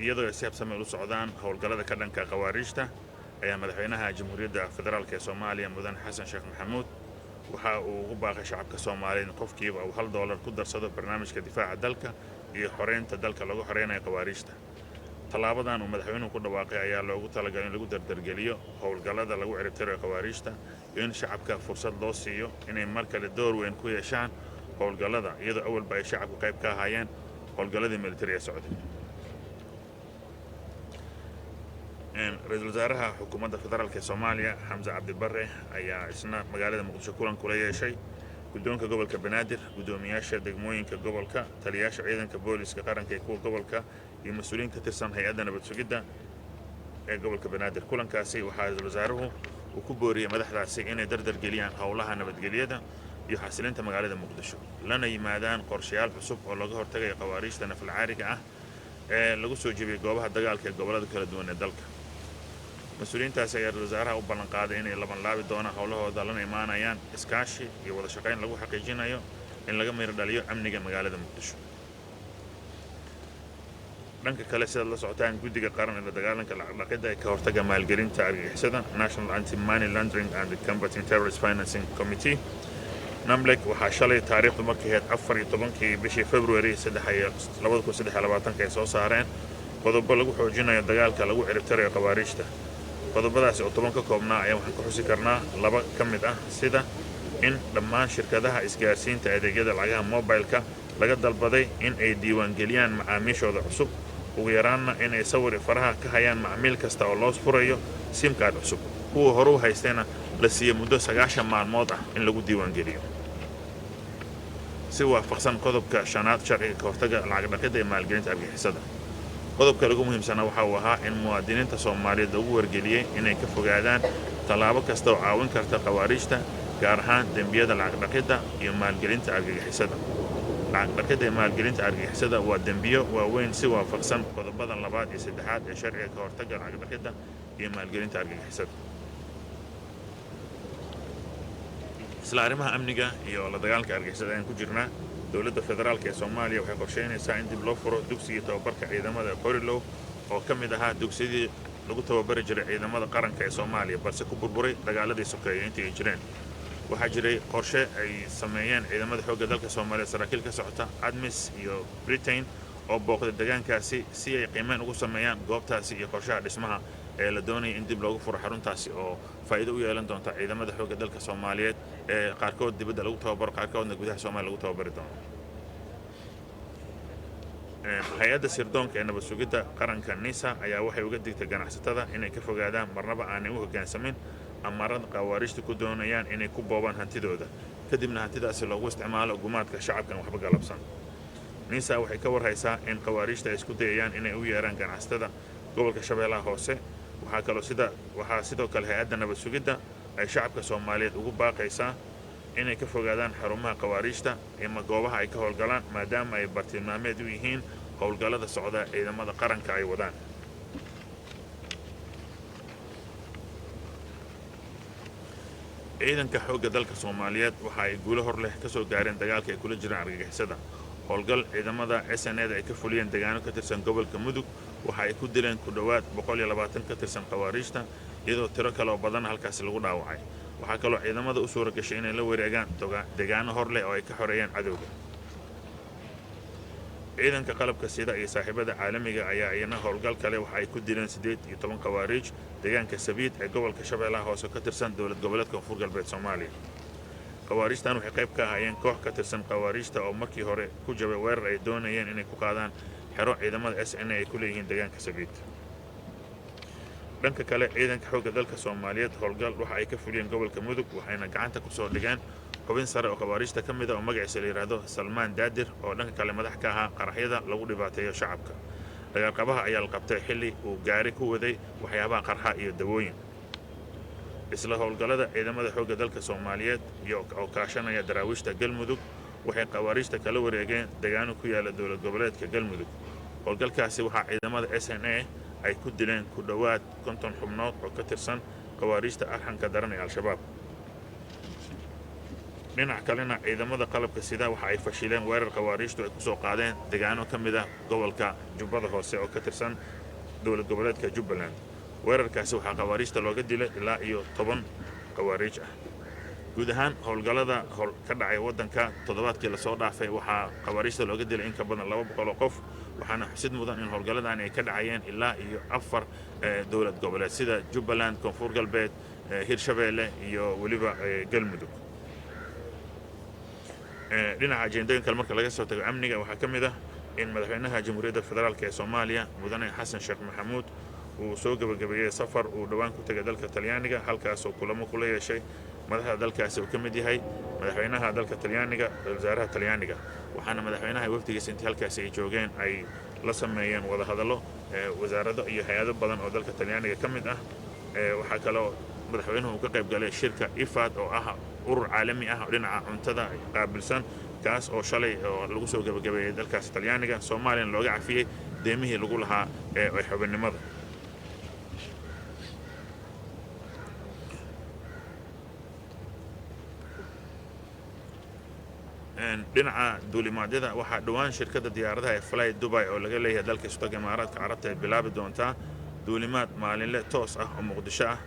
iyadoo ay si habsami u socdaan howlgallada ka dhanka qawaariijta ayaa madaxweynaha Jamhuuriyadda Federaalka Soomaaliya Mudane Xasan Sheekh Maxamuud waxa uu ugu baaqay shacabka Soomaaliyeed in qofkiiba uu $1 ku darsado barnaamijka difaaca dalka iyo xoreynta dalka lagu xoreynayo qawaariijta. Talaabadan uu madaxweynuhu ku dhawaaqay ayaa loogu talagalay in lagu dardargeliyo howlgallada lagu ciribtirayo qawaariijta iyo in shacabka fursad loo siiyo inay mar kale door weyn ku yeeshaan howlgallada iyadoo awalba ay shacabku qayb ka ahaayeen howlgalladii militari ee socday. Ra'iisul Wasaaraha Xukuumadda Federaalka Soomaaliya Xamza Cabdi Barre ayaa isna magaalada Muqdisho kulan kula yeeshay guddoonka gobolka Banaadir, guddoomiyaasha degmooyinka gobolka, taliyayaasha ciidanka booliska qaranka ee kuwa gobolka iyo mas'uuliyiin ka tirsan hay'adda nabad sugidda ee gobolka Banaadir. Kulankaasi waxaa ra'iisul wasaaruhu uu ku booriyay madaxdaasi inay dardargeliyaan howlaha nabadgelyada iyo xasilinta magaalada Muqdisho, lana yimaadaan qorshayaal cusub oo laga hortagayo qawaariijta naflacaariga ah ee lagu soo jebiyay goobaha dagaalka ee gobollada kala duwan ee dalka. Mas'uuliyiintaasi ayaa ra'iisul wasaaraha u ballan qaaday inay labanlaabi doonaan howlahooda lana imaanayaan iskaashi iyo wada shaqayn lagu xaqiijinayo in laga miro dhaliyo amniga magaalada Muqdisho. dhanka kale sida la socotaan guddiga qaran ee la dagaalanka lacag dhaqidda ee ka hortagga maalgelinta argagixisada National Anti-Money Laundering and Combating Terrorist Financing Committee NAMLEC waxaa shalay taariikhdu markay ahayd 14 bishii February 2023 ay soo saareen qodobo lagu xoojinayo dagaalka lagu ciribtirayo qawaariijta. qodobadaasi oo 10 ka koobnaa ayaa waxaan ku xusi karnaa laba ka mid ah sida in dhammaan shirkadaha isgaarsiinta adeegyada lacagaha mobilka laga dalbaday in ay diiwaangeliyaan macaamiishooda cusub ugu yaraanna in ay sawir faraha ka hayaan macmiil kasta oo loo furayo sim card cusub kuwa hore u haystayna la siiyo muddo 9 maalmood ah in lagu diiwaangeliyo si waafaqsan qodobka 5aad sharciga ka hortagga lacag dhaqidda ee maalgelinta argagixisada. qodobka ugu muhiimsana waxa uu ahaa in muwaadiniinta Soomaaliyeed lagu wargeliyay inay ka fogaadaan tallaabo kasta oo caawin karta qawaariijta gaar ahaan dembiyada lacag dhaqidda iyo maalgelinta argagixisada. lacag dhaqidda iyo maalgelinta argagixisada waa dembiyo waaweyn si waafaqsan qodobada 2 iyo 3aad ee sharciga ka hortagga lacag dhaqidda iyo maalgelinta argagixisada. isla arrimaha amniga iyo la dagaalanka argagixisada aan ku jirnaa Dowladda Federaalka Soomaaliya waxay qorsheynaysaa in dib loo furo dugsiga tababarka ciidamada Qorilow oo ka mid ahaa dugsigii lagu tababari jiray ciidamada qaranka ee Soomaaliya balse ku burburay dagaaladii sokeeye intii ay jireen. waxaa jiray qorshe ay sameeyeen ciidamada xoogga dalka Soomaaliya saraakiil ka socota ADMIS iyo Britain oo booqday deegaankaasi si ay qiimeyn ugu sameeyaan goobtaasi iyo qorshaha dhismaha ee la doonayay in dib loogu furo xaruntaasi oo faa'iido u yeelan doonta ciidamada xoogga dalka Soomaaliyeed ee qaarkood dibadda lagu tababaro qaarkoodna gudaha Soomaaliya lagu tababari doono. hay'adda sirdoonka ee nabad sugidda qaranka NISA ayaa waxay uga digtay ganacsatada inay ka fogaadaan marnaba aanay u hoggaansamin amarada qawaariijta ku doonayaan inay ku boobaan hantidooda kadibna hantidaasi loogu isticmaalo gumaadka shacabkan waxba galabsan. NISA waxay ka warhaysaa in qawaariijta ay isku dayayaan inay u yeeraan ganacsatada gobolka Shabeellaha Hoose. waxaa sidoo kale hay'adda nabad sugidda ay shacabka Soomaaliyeed ugu baaqaysaa inay ka fogaadaan xarumaha qawaariijta ama goobaha ay ka howlgalaan maadaama ay bartilmaameed u yihiin howlgallada socda ciidamada qaranka ay wadaan. ciidanka xoogga dalka Soomaaliyeed waxa ay guulo hor leh ka soo gaareen dagaalka ay kula jiraan argagixisada. howlgal ciidamada SNA ay ka fuliyeen deegaano ka tirsan gobolka Mudug waxa ay ku dileen ku dhawaad 120 ka tirsan qawaariijta iyadoo tiro kale oo badan halkaas lagu dhaawacay. waxaa kaloo ciidamada u suura gashay inay la wareegaan deegaano hor leh oo ay ka xoreeyaan cadowga. ciidanka qalabka sida iyo saaxiibada caalamiga ayaa iyana howlgal kale waxa ay ku dileen 18 qawaariij deegaanka Sabiid ee gobolka Shabeellaha Hoose ka tirsan dowlad goboleedka Koonfur Galbeed Soomaaliya. qawaariijtan waxay qayb ka ahaayeen koox ka tirsan qawaariijta oo markii hore ku jabay weerar ay doonayeen inay ku qaadaan xero ciidamada SNA ay ku leeyihiin deegaanka Sabiid. dhanka kale ciidanka xoogga dalka Soomaaliyeed howlgal waxa ay ka fuliyeen gobolka Mudug waxayna gacanta ku soo dhigeen xubin sare oo qawaariijta ka mid ah oo magaciisa la yiraahdo Salmaan Daadir oo dhanka kale madax ka ahaa qaraxyada lagu dhibaateeyo shacabka. dagaalqabaha ayaa la qabtay xilli uu gaari ku waday waxyaabaha qarxa iyo dawooyin. isla howlgallada ciidamada xoogga dalka Soomaaliyeed oo kaashanaya daraawiishta Galmudug waxay qawaariijta kala wareegeen deegaano ku yaala dowlad goboleedka Galmudug. howlgalkaasi waxaa ciidamada SNA ay ku dileen ku dhawaad 50 xubnood oo ka tirsan qawaariijta arxanka daran ee Al-Shabaab. dhinaca kalena ciidamada qalabka sida waxa ay fashileen weerar qawaariijtu ay ku soo qaadeen deegaano ka mid ah gobolka Jubbada Hoose oo ka tirsan dowlad goboleedka Jubbaland. weerarkaasi waxaa qawaariijta looga dilay ilaa iyo 10 qawaariij ah. guud ahaan howlgallada ka dhacay waddanka toddobaadkii la soo dhaafay waxaa qawaariijta looga dilay in ka badan 200 oo qof, waxaana xusid mudan in howlgalladan ay ka dhacayeen ilaa iyo 4 dowlad goboleed sida Jubbaland, Koonfur Galbeed, Hirshabeelle iyo weliba Galmudug. dhinaca ajeendooyinka marka laga soo tago amniga waxaa ka mid ah in madaxweynaha Jamhuuriyadda Federaalka Soomaaliya mudane Xasan Sheekh Maxamuud uu soo gabagabeeyay safar uu dhawaan ku tagay dalka Talyaaniga, halkaas oo kulamo kula yeeshay madaxda dalkaasi uu ka mid yahay madaxweynaha dalka Talyaaniga, wasaaraha Talyaaniga, waxaana madaxweynaha wafdigiisa intii halkaasi ay joogeen ay la sameeyeen wada hadallo wasaarado iyo hay'ado badan oo dalka Talyaaniga ka mid ah. waxaa kaloo madaxweynuhu ka qayb galay shirka IFAD oo ah urur caalami ah oo dhinaca cuntada qaabilsan, kaas oo shalay oo lagu soo gabagabeeyay dalkaas Talyaaniga, Soomaaliyana looga cafiyay deemihii lagu lahaa xubinimada. dhinaca duulimaadyada waxaa dhawaan shirkadda diyaaradaha ee Fly Dubai oo laga leeyahay dalka Istaga Imaaraadka Carabta ay bilaabi doontaa duulimaad maalinle toos ah oo Muqdisho ah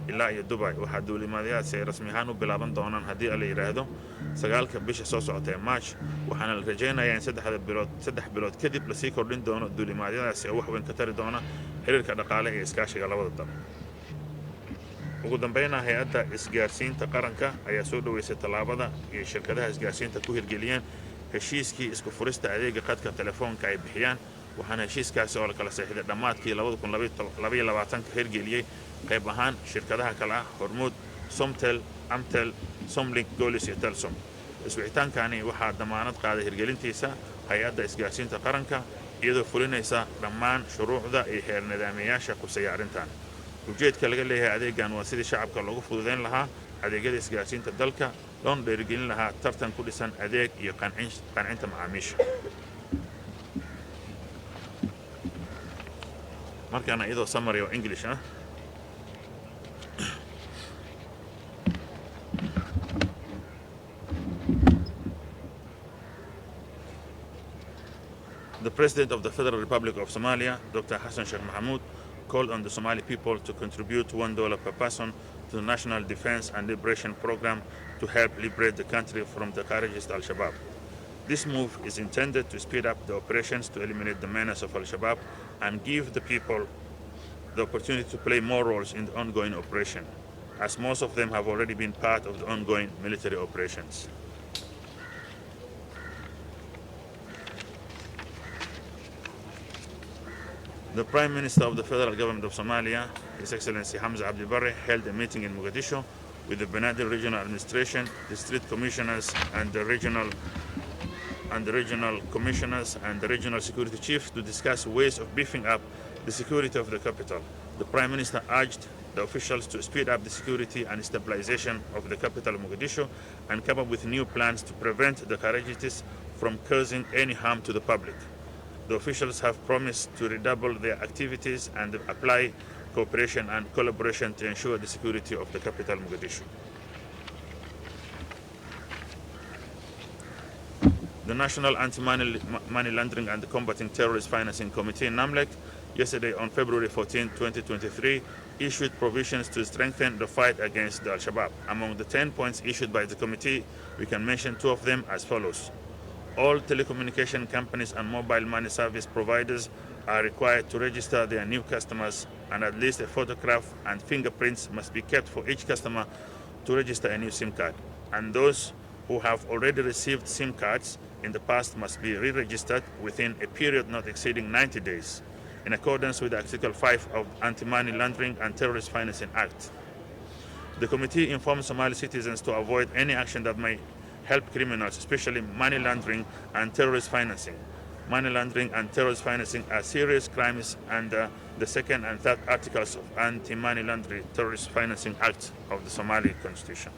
ilaa iyo Dubai. waxaa duulimaadyadaasi ay rasmi ahaan u bilaaban doonaan haddii la yiraahdo 9 bisha soo socota ee March, waxaana la rajaynayaa in 3 bilood kadib la sii kordhin doono duulimaadyadaasi oo wax weyn ka tari doona xiriirka dhaqaale iyo iskaashiga labada dal. ugu dambeynna hay'adda isgaarsiinta qaranka ayaa soo dhaweysay tallaabada iyo shirkadaha isgaarsiinta ku hirgeliyeen heshiiskii isku furista adeega khadka telefoonka ay bixiyaan, waxaana heshiiskaasi oo la kala saxiixday dhammaadkii 2022 hirgeliyey qayb ahaan shirkadaha kale ah Hormuud, Somtel, Amtel, Somlink, Golis iyo Telsom. iswicitaankani waxaa damaanad qaaday hirgelintiisa hay'adda isgaarsiinta qaranka iyadoo fulinaysa dhammaan shuruucda iyo heer nidaamiyayaasha quseeya arrintan. ujeedka laga leeyahay adeegan waa sidii shacabka loogu fududeyn lahaa adeegyada isgaarsiinta dalka, loona dhiirigelin lahaa tartan ku dhisan adeeg iyo qancinta macaamiisha. markaana iyadoo summary oo English ah, the President of the Federal Republic of Somalia, Dr. Hassan Sheikh Mohamud, called on the Somali people to contribute $1 per person to the National Defense and Liberation Program to help liberate the country from the Kharijist Al-Shabaab. This move is intended to speed up the operations to eliminate the menace of Al-Shabaab and give the people the opportunity to play more roles in the ongoing operation, as most of them have already been part of the ongoing military operations. The Prime Minister of the Federal Government of Somalia, His Excellency Hamza Abdi Barre, held a meeting in Mogadishu with the Banadil Regional Administration, the District Commissioners, and the Regional Commissioners and the Regional Security Chief to discuss ways of beefing up the security of the capital. The Prime Minister urged the officials to speed up the security and stabilization of the capital Mogadishu and come up with new plans to prevent the Kharijites from causing any harm to the public. The officials have promised to redouble their activities and apply cooperation and collaboration to ensure the security of the capital Mogadishu. The National Anti-Money Laundering and Combating Terrorist Financing Committee, NAMLEC, yesterday on February 14, 2023, issued provisions to strengthen the fight against the Al-Shabaab. Among the 10 points issued by the committee, we can mention 2 of them as follows. All telecommunication companies and mobile money service providers are required to register their new customers, and at least a photograph and fingerprints must be kept for each customer to register a new SIM card. And those who have already received SIM cards in the past must be re-registered within a period not exceeding 90 days, in accordance with Article 5 of Anti-Money Laundering and Terrorist Financing Act. The committee informs Somali citizens to avoid any action that may help criminals, especially money laundering and terrorist financing. Money laundering and terrorist financing are serious crimes under the 2nd and 3rd articles of Anti-Money Laundering Terrorist Financing Act of the Somali Constitution.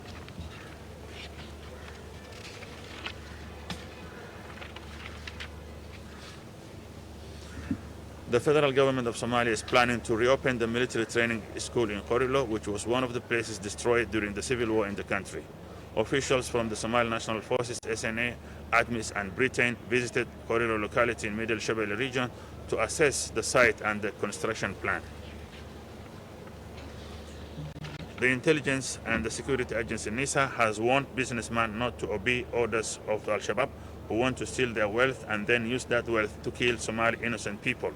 The federal government of Somalia is planning to reopen the military training school in Qorilo, which was one of the places destroyed during the civil war in the country. Officials from the Somali National Forces, SNA, ATMIS, and Britain visited corridor locality in Middle Shabelle region to assess the site and the construction plan. The intelligence and the security agency NISA has warned businessmen not to obey orders of Al-Shabaab who want to steal their wealth and then use that wealth to kill Somali innocent people.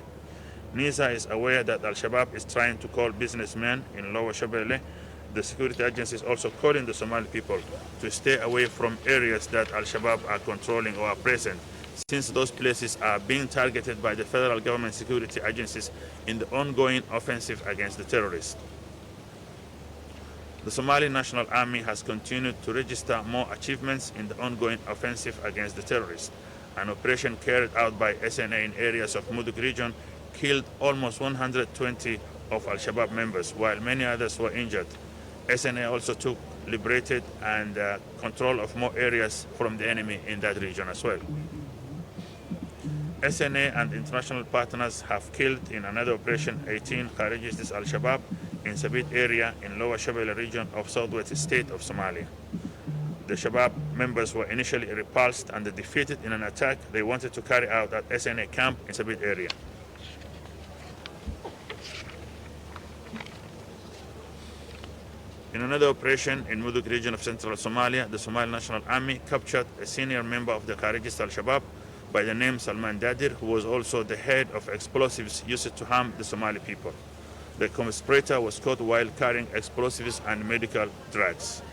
NISA is aware that Al-Shabaab is trying to call businessmen in Lower Shabelle. The security agency is also calling the Somali people to stay away from areas that Al-Shabaab are controlling or are present, since those places are being targeted by the federal government security agencies in the ongoing offensive against the terrorists. The Somali National Army has continued to register more achievements in the ongoing offensive against the terrorists. An operation carried out by SNA in areas of Mudug region killed almost 120 of Al-Shabaab members, while many others were injured. SNA also took, liberated, and control of more areas from the enemy in that region as well. SNA and international partners have killed in another operation 18 Kharijis Al-Shabaab in Sabit area in Lower Shabelle region of southwest state of Somalia. The Shabaab members were initially repulsed and defeated in an attack they wanted to carry out at SNA camp in Sabit area. In another operation in Mudug region of central Somalia, the Somali National Army captured a senior member of the Kharijis Al-Shabaab by the name Salman Dadir, who was also the head of explosives used to harm the Somali people. The conspirator was caught while carrying explosives and medical drugs.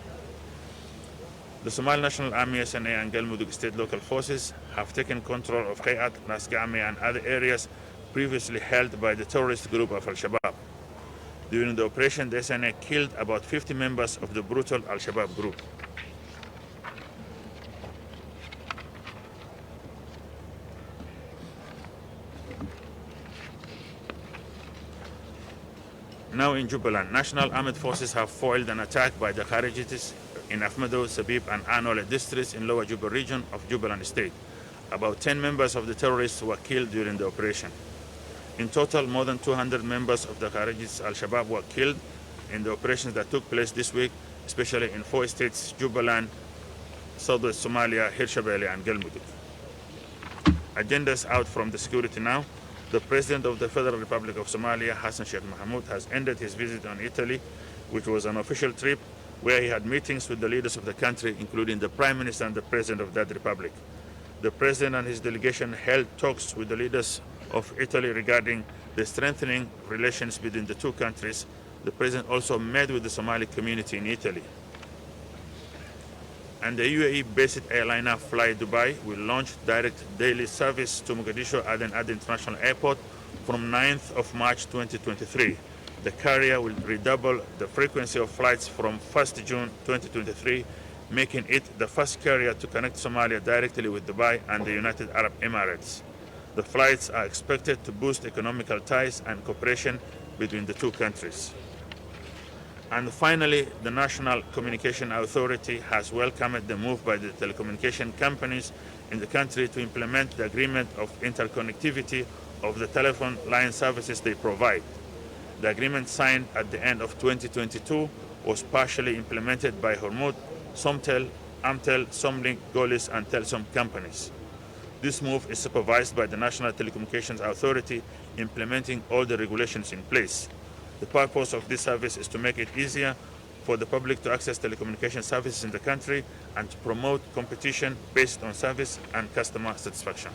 The Somali National Army, SNA, and Galmudug State Local Forces have taken control of Hayat, Nasgami, and other areas previously held by the terrorist group of Al-Shabaab. During the operation, the SNA killed about 50 members of the brutal Al-Shabaab group. Now in Jubaland, National Armed Forces have foiled an attack by the Kharijites in Ahmado, Sabib, and Anole districts in Lower Juba region of Jubaland State. About 10 members of the terrorists were killed during the operation. In total, more than 200 members of the Kharijis Al-Shabaab were killed in the operations that took place this week, especially in 4 states, Jubaland, Southwest Somalia, Hirshabelle, and Galmudug. Agendas out from the security now. The President of the Federal Republic of Somalia, Hassan Sheikh Mohamud, has ended his visit on Italy, which was an official trip where he had meetings with the leaders of the country, including the Prime Minister and the President of that republic. The President and his delegation held talks with the leaders of Italy regarding the strengthening relations between the two countries. The President also met with the Somali community in Italy. And the UAE-based airliner Fly Dubai will launch direct daily service to Mogadishu Aden International Airport from 9th of March 2023. The carrier will redouble the frequency of flights from 1st June 2023, making it the first carrier to connect Somalia directly with Dubai and the United Arab Emirates. The flights are expected to boost economical ties and cooperation between the two countries. And finally, the National Communication Authority has welcomed the move by the telecommunication companies in the country to implement the agreement of interconnectivity of the telephone line services they provide. The agreement signed at the end of 2022 was partially implemented by Hormuz, Somtel, Amtel, Somlink, Golis, and Telsom companies. This move is supervised by the National Telecommunications Authority, implementing all the regulations in place. The purpose of this service is to make it easier for the public to access telecommunication services in the country and to promote competition based on service and customer satisfaction.